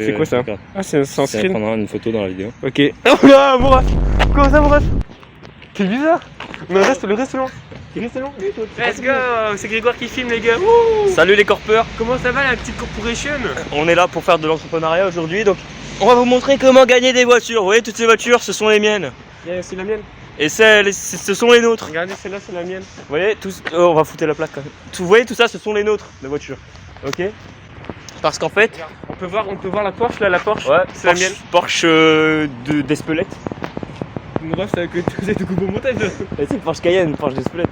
C'est quoi ça? Ah, c'est un Ça screen. prendra une photo dans la vidéo. Ok. Oh là, mon ref! Comment ça, mon ref? C'est bizarre. On reste le restaurant. Let's go! C'est Grégoire qui filme, les gars. Wouh! Salut les corpeurs. Comment ça va, la petite corporation? On est là pour faire de l'entrepreneuriat aujourd'hui, donc on va vous montrer comment gagner des voitures. Vous voyez, toutes ces voitures, ce sont les miennes. Yeah, c'est la mienne. Et ce sont les nôtres. Regardez, celle-là, c'est la mienne. Vous voyez, on va foutre la plaque quand même. Vous voyez, tout ça, ce sont les nôtres, les voitures. Ok? Parce qu'en fait, Regarde, on peut voir la Porsche, là, la Porsche. ouais, c'est la mienne. Porsche d'Espelette. Mon ref, c'est que tu de coupe au montage, là. C'est Porsche Cayenne, Porsche d'Espelette.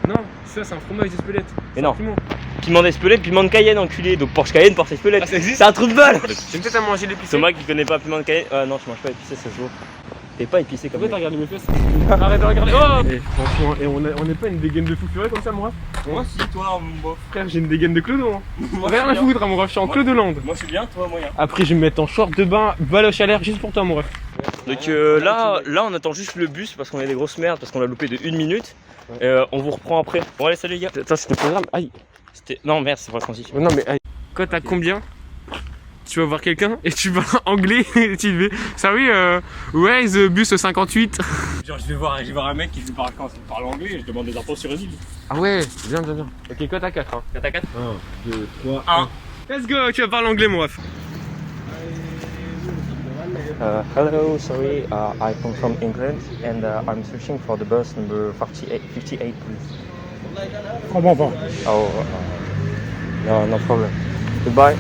Non, ça, c'est un fromage d'Espelette. Mais non. Piment. Piment d'Espelette, piment de Cayenne, enculé. Donc Porsche Cayenne, Porsche Espelette. Ah, ça existe? C'est un truc de balle. J'ai peut-être à manger l'épicé. Thomas qui connaît pas piment de Cayenne. Non, je mange pas épicé, ça se voit. T'es pas épicé comme Pourquoi mec. t'as regardé mes fesses? Arrête de regarder. Oh! Et franchement, on n'est pas une dégaine de fou furieux comme ça, mon ref? Moi si, toi, mon bof. Frère, j'ai une dégaine de clodo. Hein. Moi, Rien à foutre, hein, mon ref, je suis en clodoland. Moi je suis bien, toi moyen. Après, je vais me mettre en short de bain, baloche à l'air juste pour toi, mon ref. Donc là, on attend juste le bus parce qu'on est des grosses merdes, parce qu'on l'a loupé de 1 minute. On vous reprend après. Bon allez, salut les gars. Attends, c'était le programme. Aïe. Non merde, c'est pas le transition. Non, mais aïe. Quand t'as combien? Tu vas voir quelqu'un et tu vas anglais et tu dis sorry, where is the bus 58? Genre je vais voir un mec qui parle anglais et je demande des infos sur une île. Ah ouais, bien. Ok, quand t'as 4 hein. Quand t'as 4 1, 2, 3, 1. Let's go, tu vas parler anglais, mon ref. Hello, sorry, I come from England and I'm searching for the bus number 58 please. Comment pas? Oh, no problem. Goodbye.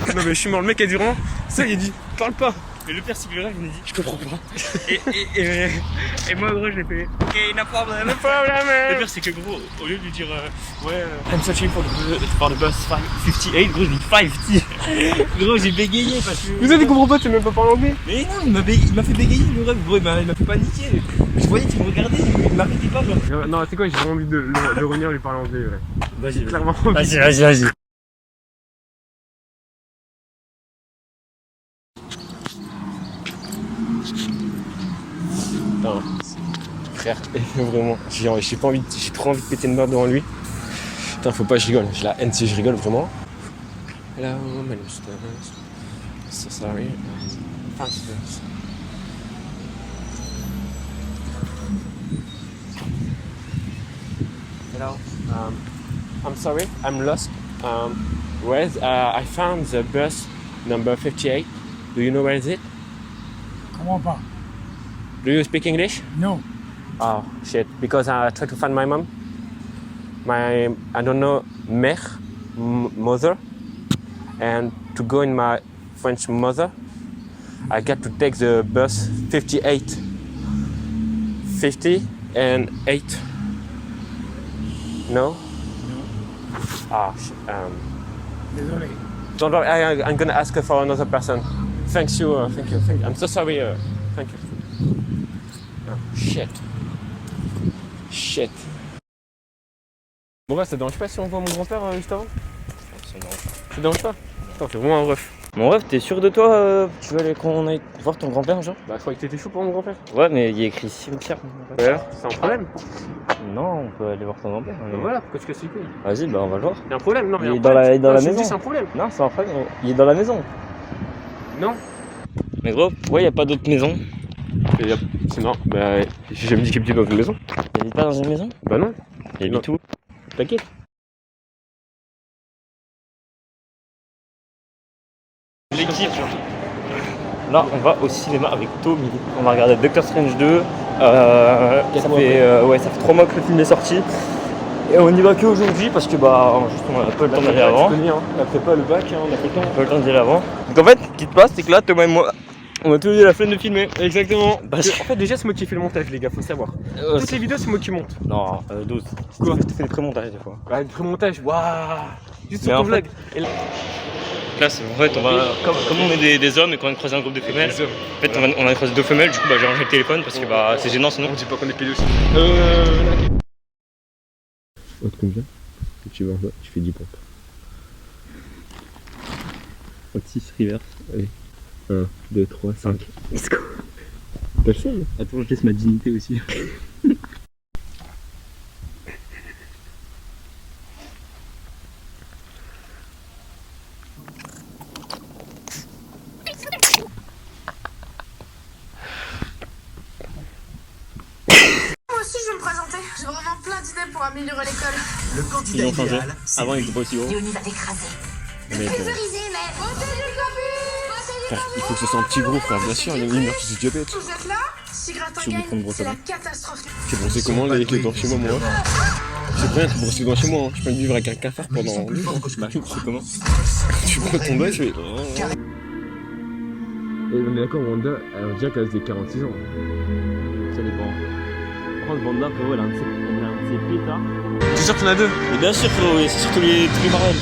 Non, mais je suis mort, le mec a dit vraiment. Ça, il a dit, parle pas. Mais le pire c'est que le rêve il m'a dit Je comprends pas. et moi gros je l'ai payé. Ok, no problem. No problem, man. Le pire c'est que gros, au lieu de lui dire I'm searching for the bus 58, gros je dis 50. Gros j'ai bégayé parce que... Vous savez, comprends pas, tu sais même pas parler anglais. Mais non, il m'a fait bégayer le rêve, gros, il m'a fait paniquer. Je voyais qu'il me regardait, il m'arrêtait pas genre. Non, c'est quoi, j'ai vraiment envie de revenir lui parler anglais, ouais. Vas-y, Clairement. vas-y. Putain, frère, vraiment, j'ai trop envie de péter une barre devant lui. Putain, faut pas que je rigole, j'ai la haine si je rigole vraiment. Hello, my name is Thomas. So sorry. Fastest. Hello, I'm sorry, I'm lost. I found the bus number 58. Do you know where is it? Comment pas? Do you speak English? No. Oh shit! Because I try to find my mom. I don't know, mère, mother, and to go in my French mother, I got to take the bus 58, 50 and 8. No. Ah, Désolé. don't worry. I'm gonna ask her for another person. Thank you. I'm so sorry. Thank you. Oh, shit. Bon bah ça te dérange pas si on voit mon grand-père juste avant? Ça me dérange pas. Ça te dérange pas? Putain, fais vraiment un ref. Mon rêve, t'es sûr de toi tu veux aller qu'on aille voir ton grand-père genre? Bah je croyais que t'étais chaud pour mon grand-père. Ouais, mais il y a écrit cimetière. Ouais, c'est un problème. Non, on peut aller voir ton grand-père. Bah voilà, pourquoi tu casses les couilles? Vas-y, bah on va le voir. Y'a un problème? Non, mais Il y a est un dans problème. la Non, je te maison. dis, c'est un problème. Non, c'est un problème. Il est dans la maison. Non. Mais gros, pourquoi il n'y a pas d'autre maison? C'est non, bah j'ai jamais dit qu'il habitait dans une maison. Il habite pas dans une maison? Bah non. Il habite où? T'inquiète. L'équipe. Là, on va au cinéma avec Tommy. On va regarder Doctor Strange 2. Ça fait 3 mois que le film est sorti. Et on y va que aujourd'hui parce que justement, on a pas le temps d'aller avant. On a fait pas le bac, on a pas le temps. On a pas le temps d'y aller avant. Donc en fait, ce qui se passe, c'est que là, Thomas et moi, on a tous eu la flemme de filmer. Exactement. Parce En fait, déjà, c'est moi qui fais le montage, les gars, faut savoir. Toutes les vidéos, c'est moi qui monte. Non, 12. Quoi? Tu fais des pré-montages des fois. Bah, le pré-montage, waouh. Juste Mais sur en ton vlog. fait, là, en fait, on va, comme on est des hommes et qu'on a croisé un groupe de femelles, en fait, on a croisé 2 femelles, du coup, j'ai rangé le téléphone parce que c'est gênant sinon. On dit pas qu'on est pédophiles. Autre combien? Tu vas en bas, tu fais 10 pompes. 36 reverse, allez. 1, 2, 3, 5. Let's go. T'as le seum? Attends, je laisse ma dignité aussi. passer pour améliorer l'école. Le Ils candidat ont changé. idéal, c'est Avant, il lui. était pas aussi gros. Léonie va t'écraser. Mais Sécurisé, mais... Votez du campus. frère, il faut que ce soit un petit gros, frère. Bien sûr, il y a une meurt qui se diabète. Vous êtes là? Si Gratin J'ai oublié de prendre gagne, brosse c'est à la dents. catastrophe. J'ai brossé comment là, avec les dents chez moi, moi? J'ai pris un truc brossé les dents chez moi, hein. Je peux vivre avec un cafard Mais ils pendant sont plus forts que ce Bah, que tu c'est crois. comment? Tu prends ton doigt et je fais. Et on est d'accord, Wanda, on dirait qu'elle a des 46 ans. Ça dépend. Par contre, Wanda, frérot, elle a un de ses pétards. T'es sûr qu'il y en a deux? Mais bien sûr, frérot, oui, c'est surtout tous les Marvel.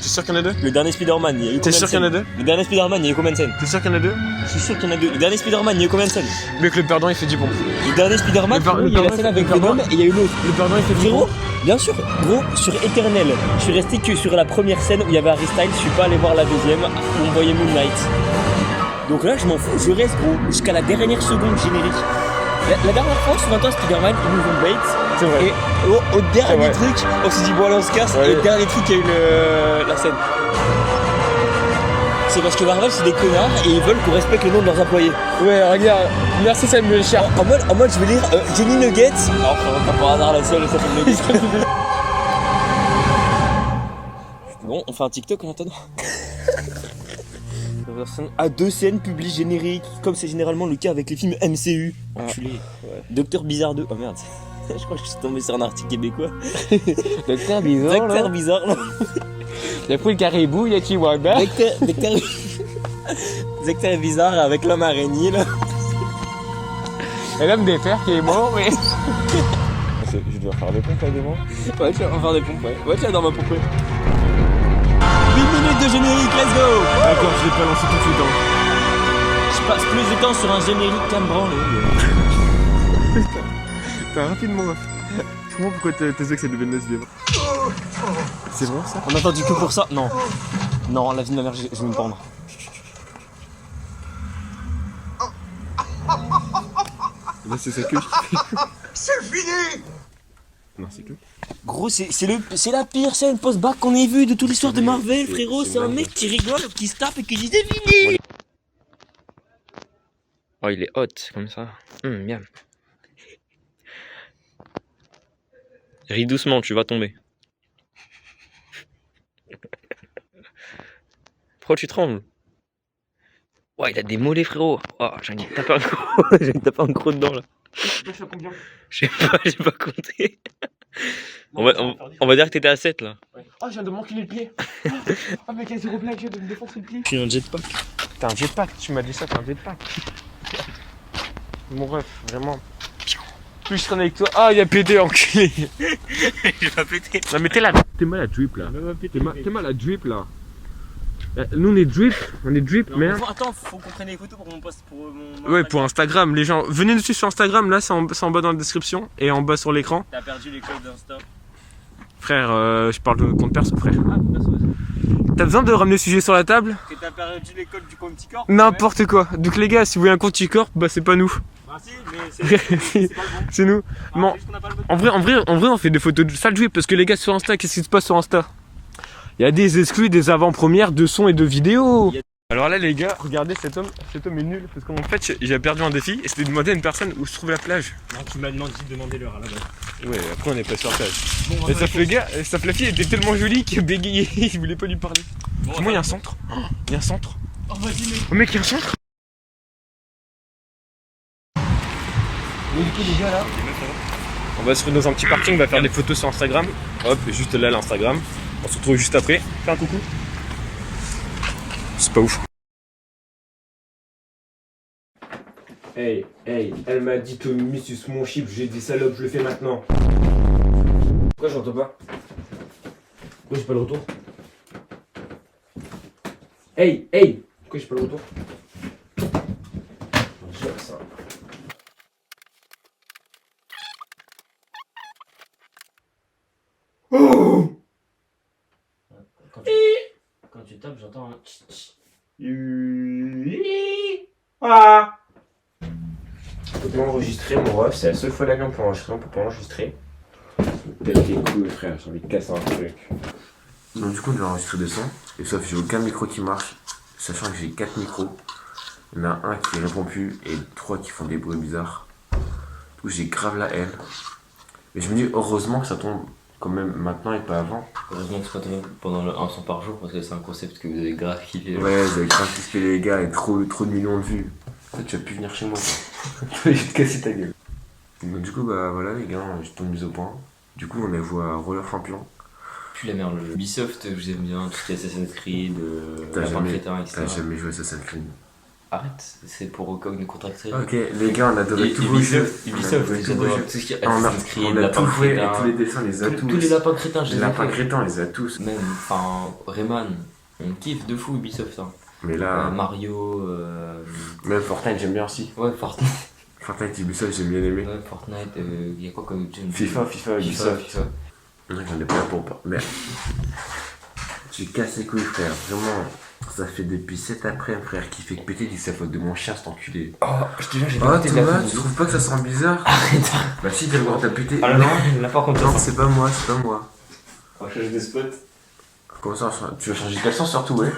T'es sûr qu'il y en a deux? Le dernier Spider-Man, il y a eu T'es combien sûr de qu'il y en a scènes deux? Le dernier Spider-Man, il y a eu combien de scènes? T'es sûr qu'il y en a deux? Je suis sûr qu'il y en a deux. Le dernier Spider-Man, il y a eu combien de scènes? Mais que le perdant il fait 10 pompes. Le dernier Spider-Man, Le par- frérot, le il y a la perdant, scène avec le perdant- Venom et il y a eu l'autre. Le perdant il fait 10 Frérot, pompes. bien sûr, gros, sur Eternel, je suis resté que sur la première scène où il y avait Harry Styles, je suis pas allé voir la deuxième où on voyait Moon Knight. Donc là, je m'en fous, je reste gros, jusqu'à la dernière seconde générique. La dernière fois, sur 20 ans, Spider-Man, ils nous ont bait. C'est vrai. Et au dernier Ouais. truc, on s'est dit, bon, allez, on se casse. Ouais. Et le dernier truc, il y a eu la scène. C'est parce que Marvel, c'est des connards et ils veulent qu'on respecte le nom de leurs employés. Ouais, regarde. Merci Samuel Cher. En mode, je vais lire Jenny Nuggets. Alors, pas par hasard, la seule, ça fait Nuggets. Bon, on fait un TikTok en attendant. À 2 scènes publient génériques, comme c'est généralement le cas avec les films MCU. Enculé. Docteur Bizarre 2. Oh merde. Je crois que je suis tombé sur un article québécois. Docteur bizarre. Docteur Bizarre, là. Il a pris le caribou, il a tué Wanda. Docteur Bizarre avec l'homme araignée, là. Et l'homme des fers qui est mort, mais. Je dois faire des pompes là devant. Ouais, tu vas faire des pompes, ouais. Ouais, tu vas dans ma pompe. 8 minutes de générique, let's go! D'accord, je l'ai pas lancé tout de suite. Hein. Je passe plus de temps sur un générique qu'à me branler. T'as rapidement meuf. Je comprends pourquoi tes ex elles deviennent lesbiennes. C'est vrai ça? On a attendu que pour ça? Non. Non, la vie de ma mère, je vais me prendre. Là c'est sa queue. C'est fini! Non, c'est que. Gros, c'est la pire scène post-bac qu'on ait vue de toute l'histoire de Marvel, frérot. C'est un dingue. mec qui rigole, qui se tape et qui dit c'est fini! Oh, il est hot comme ça. Bien. Ris doucement, tu vas tomber. Pourquoi tu trembles? Ouais, il a des mollets, frérot. Oh, j'ai envie de taper un gros, j'ai envie de taper un gros dedans là. Je sais pas, j'ai pas compté. On va dire que t'étais à 7 là. Oh, je viens de m'enculer le pied. Oh, mais quel zéro blague, je viens de me défoncer le pied. Je suis un jetpack. T'as un jetpack, tu m'as dit ça, t'as un jetpack. Mon ref, vraiment. Plus je traîne avec toi. Ah, il a pété, enculé. J'ai pas pété. Non, mais t'es là. T'es mal à drip là. T'es mal à drip là. Nous on est drip, merde. Attends, faut qu'on prenne des photos pour mon post pour mon. Ouais, pour Instagram, les gens. Venez nous suivre sur Instagram, là, c'est en bas dans la description et en bas sur l'écran. T'as perdu les codes d'Insta. Frère, je parle de compte perso, frère. Ah, perso aussi. T'as besoin de ramener le sujet sur la table? Que t'as perdu les codes du compte Ticorp? N'importe quoi. Donc les gars, si vous voulez un compte Ticorp, bah c'est pas nous. Bah si, mais c'est pas le bon. C'est nous. Ah, Bon, c'est juste qu'on a pas le bon. en vrai, on fait des photos de sale drip parce que les gars sur Insta, qu'est-ce qui se passe sur Insta? Il y a des exclus, des avant-premières de sons et de vidéos. Alors là les gars, regardez cet homme est nul parce qu'en fait j'ai perdu un défi et c'était de demander à une personne où se trouve la plage. Non, tu m'as demandé de demander l'heure à la base. Ouais, après on est pas sur la plage. Et sauf le gars, sauf la fille était tellement jolie qu'il bégayait, il voulait pas lui parler. Moi il y a un centre. Il y a un centre. Oh vas-y mec. Oh mec, il y a un centre. Et du coup les gars là, on va se dans un petit parking, on va faire des photos sur Instagram. Hop, juste là l'Instagram. On se retrouve juste après. Fais un coucou. C'est pas ouf. Hey, elle m'a dit Tommy suce mon chip, j'ai dit salope, je le fais maintenant. Pourquoi j'entends pas? Pourquoi j'ai pas le retour? Hey, pourquoi j'ai pas le retour? Ça. Oh! Quand tu tapes, j'entends un tch tch. Ah! On peut enregistrer mon ref, c'est la seule fois de l'année on peut enregistrer, on peut pas enregistrer. Pète les couilles frère, j'ai envie de casser un truc. Donc du coup on doit enregistrer des sons, et sauf que j'ai aucun micro qui marche, sachant que j'ai 4 micros. Il y en a un qui répond plus et 3 qui font des bruits bizarres. Du coup j'ai grave la haine. Mais je me dis, heureusement que ça tombe quand même maintenant et pas avant. Heureusement que c'est pas tombé pendant le 1 son par jour parce que c'est un concept que vous avez grave kiffé. Ouais, vous avez grave kiffé les gars et trop de millions de vues. En fait, tu vas plus venir chez moi. Je vais te casser ta gueule. Donc, du coup, bah voilà les gars, je tombe mise au point. Du coup, on a joué à Roller Champion. Puis la merde, le jeu Ubisoft, je vous aime bien, tout ce qui est Assassin's Creed, Lapin Crétin, etc. T'as jamais joué à Assassin's Creed. Arrête, c'est pour une contractée. Ok, les gars, on a adoré tous vos jeux. Ubisoft, j'adore tout ce qui est Assassin's Creed, on a Lapin tout joué et Crétin. tous les dessins, on les a tous. Tous les lapins crétins, je Les les ai lapins fait. crétins, on les a tous. Même, enfin, Rayman, on kiffe de fou Ubisoft. Hein. Mais là, Mario, même Fortnite, j'aime bien aussi. ouais, Fortnite, Fortnite, Ubisoft, j'ai bien aimé. ouais, Fortnite, y a quoi comme FIFA, Ubisoft. FIFA. Ouais, j'en ai pas pour pas. Merde. Tu casses les couilles, frère. Vraiment, ça fait depuis 7 après, frère, qui fait que péter, dit que c'est la faute de mon chien, cet enculé. Oh, je te jure, j'ai Oh, pas écouté de la Thomas, fin. tu trouves pas que ça sent bizarre? Arrête. Bah, si, t'as le droit, t'as pété. Ah, Non, là, par contre, non, c'est pas moi, c'est pas moi. on cherche des spots. Comment ça, tu veux changer de caleçon surtout, ouais?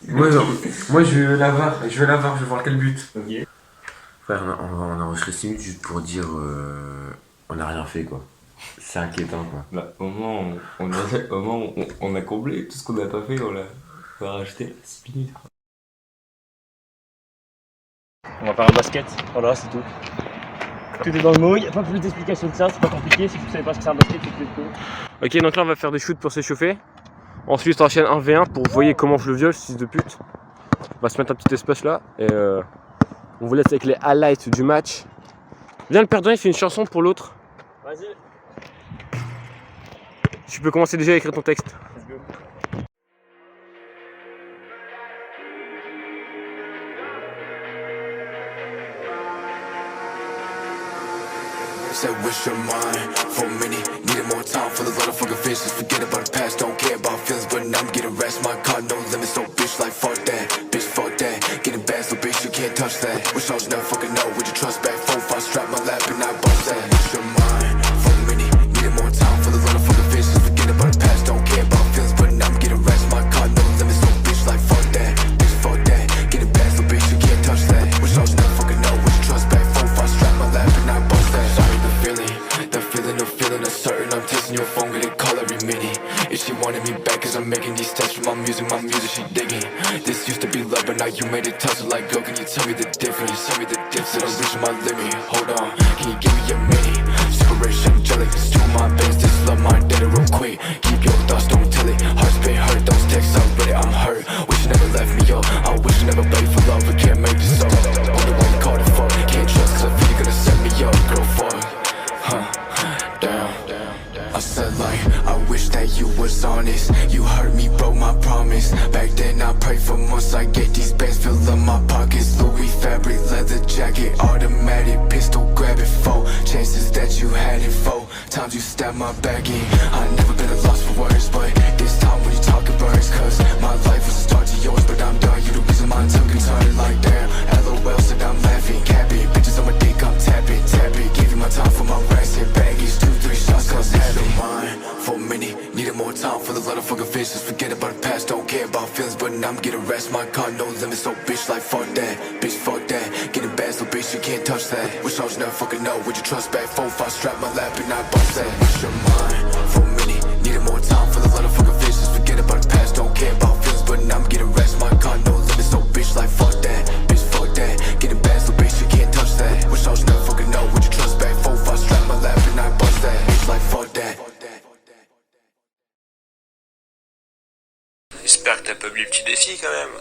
Moi, je vais la voir, je vais voir quel but. Ok. Frère, on a enregistré 6 minutes juste pour dire on a rien fait, quoi. C'est inquiétant, quoi. Bah, au moins, on a comblé tout ce qu'on n'a pas fait, on l'a rajouté 6 minutes. On va faire un basket, voilà, c'est tout. Tout est dans le mot, il n'y a pas plus d'explication que ça, c'est pas compliqué. Si vous savez pas ce que c'est un basket, c'est tout. Ok, donc là on va faire des shoots pour s'échauffer. Ensuite on enchaîne 1v1 pour vous voyez comment je le viole, fils de pute. On va se mettre un petit espace là et on vous laisse avec les highlights du match. Viens, le perdant il fait une chanson pour l'autre. Vas-y, Tu peux commencer déjà à écrire ton texte. let's go. Said wish your mind for a minute. Needed more time for the lot of fucking fish. Just forget about the past, don't care about feelings. But now I'm getting rest. My car, no limits, so bitch, like fuck that. Bitch, fuck that. Getting bad, so bitch, you can't touch that. Wish I was never fucking know. Would you trust back? 4-5 strap my lap and I bump that. Wish your mind for a minute. Needed more time for the lot of fucking fish. Just forget about the past, don't care about feelings. But now I'm getting rest. My car, no limits, so bitch, like fuck that. Bitch, fuck that. Getting bad, so bitch, you can't touch that. Wish I was never fucking know. Would you trust back? 4-5 strap my lap and I bump that. Sorry, the feeling uncertain. I'm texting your phone, getting call every minute. If she wanted me back, cause I'm making these steps for my music she digging. This used to be love, but now you made it tough. So like, girl, can you tell me the difference? Tell me the difference. I'm reaching my limit. Hold on, can you give me a minute? Super rich, angelic, it's to my best. This love my data real quick. Keep your thoughts, don't tell it. Heart's been hurt, those texts, I'm ready, I'm hurt. Wish you never left me, yo. I wish you never played for love, but can't make this up. Only one call to fuck. Can't trust, cause I feel you're gonna set me up. Girl, fuck. Huh. Damn. I said like, I wish that you was honest. You hurt me, broke my promise. Back then I prayed for months. I get these bands, fill up my pockets. Louis fabric, leather jacket, automatic pistol, grab it for chances that you had it for. Times you stabbed my back in. I never been a loss for words, but this time when you talking birds, cause my life was a start to yours, but I'm done. You the reason my tongue can turn like damn. LOL said I'm laughing, capping. Bitches on my dick, I'm tapping. Give you my time for my rest and baggage. 2-3 shots, cause have it. Mine for a minute, needed more time for the lot of fucking fish. Just forget about the past, don't care about feelings, but now I'm getting rest. My car, no limits, so bitch, like fuck that. Bitch, fuck that. Getting bad, so bitch, you can't touch that. Wish I was never fucking know. Would you trust back? 4-5 strap my lap and I bump that. Wish your mind for a minute, needed more time for the lot of fucking fish. Just forget about the past, don't care about feelings, but now I'm getting rest. My car, no limits, so bitch, like fuck that. Bitch, fuck that. Getting bad, so bitch, you can't touch that. Wish I was never fucking know. Would you trust back? 4-5 strap my lap and I bump that. Bitch, like fuck that. J'espère que t'as pas oublié le petit défi quand même.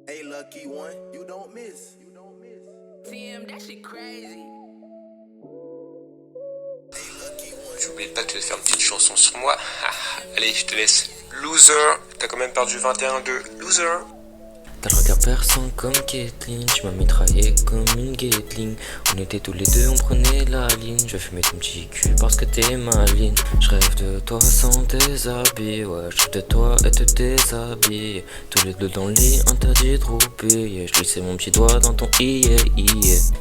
Hey, lucky one, you don't miss. Damn, that shit crazy. J'oublie pas de te faire une petite chanson sur moi. Allez, je te laisse. Loser, t'as quand même perdu 21-2. Loser. T'as le regard perçant comme Caitlyn, tu m'as mitraillé comme une Gatling. On était tous les deux, on prenait la ligne. Je fumais ton petit cul parce que t'es maline. Je rêve de toi sans tes habits, ouais, je rêve de toi et te déshabiller. Tous les deux dans le lit, interdit de roupiller. Je glissais mon petit doigt dans ton ié.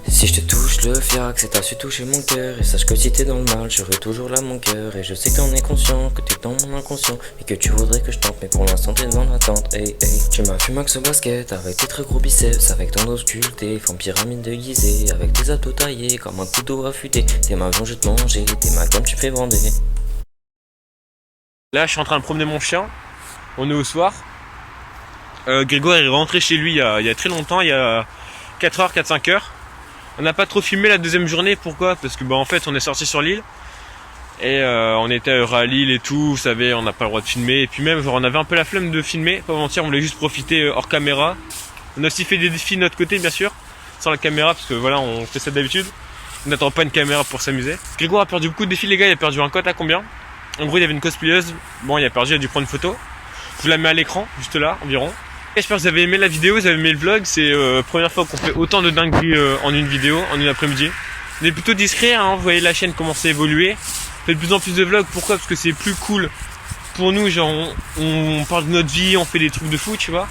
Si je te touche le fiac, c'est t'as su toucher mon cœur. Et sache que si t'es dans le mal, j'aurai toujours là mon cœur. Et je sais que t'en es conscient, que t'es dans mon inconscient. Et que tu voudrais que je tente, mais pour l'instant t'es dans l'attente. Hey, hey. Tu m'as fumé avec ce basket. basket, avec tes très gros biceps, avec ton dos sculpté, font pyramide déguisée, avec tes abdos taillés comme un couteau affûté. T'es ma viande, je vais te manger, t'es ma cam, tu fais bander. Là, je suis en train de promener mon chien. On est au soir. Grégoire est rentré chez lui il y a très longtemps, il y a 4h, 4-5 heures. On n'a pas trop filmé la deuxième journée, pourquoi? Parce que en fait on est sorti sur l'île et on était à l'île et tout, vous savez, on n'a pas le droit de filmer. Et puis même on avait un peu la flemme de filmer, pas mentir, on voulait juste profiter hors caméra. On a aussi fait des défis de notre côté bien sûr, sans la caméra, parce que voilà, on fait ça d'habitude. On n'attend pas une caméra pour s'amuser. Grégoire a perdu beaucoup de défis les gars, il a perdu un cote à combien? En gros il y avait une cosplayeuse, bon il a perdu, il a dû prendre une photo. Je vous la mets à l'écran, juste là environ. J'espère que vous avez aimé la vidéo, vous avez aimé le vlog. C'est la première fois qu'on fait autant de dingueries en une vidéo, en une après-midi. On est plutôt discret, hein, vous voyez la chaîne commence à évoluer. On fait de plus en plus de vlogs, pourquoi? Parce que c'est plus cool pour nous, genre on parle de notre vie, on fait des trucs de fou, tu vois.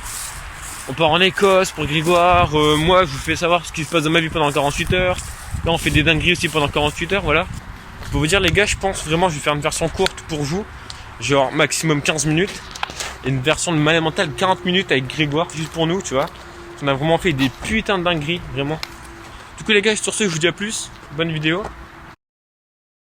On part en Écosse pour Grégoire, moi je vous fais savoir ce qui se passe dans ma vie pendant 48 heures. Là on fait des dingueries aussi pendant 48 heures, voilà. Pour vous dire les gars, je pense vraiment je vais faire une version courte pour vous, genre maximum 15 minutes. Et une version de Malade Mental 40 minutes avec Grégoire, juste pour nous, tu vois. On a vraiment fait des putains de dingueries, vraiment. Du coup les gars, sur ce, je vous dis à plus. Bonne vidéo.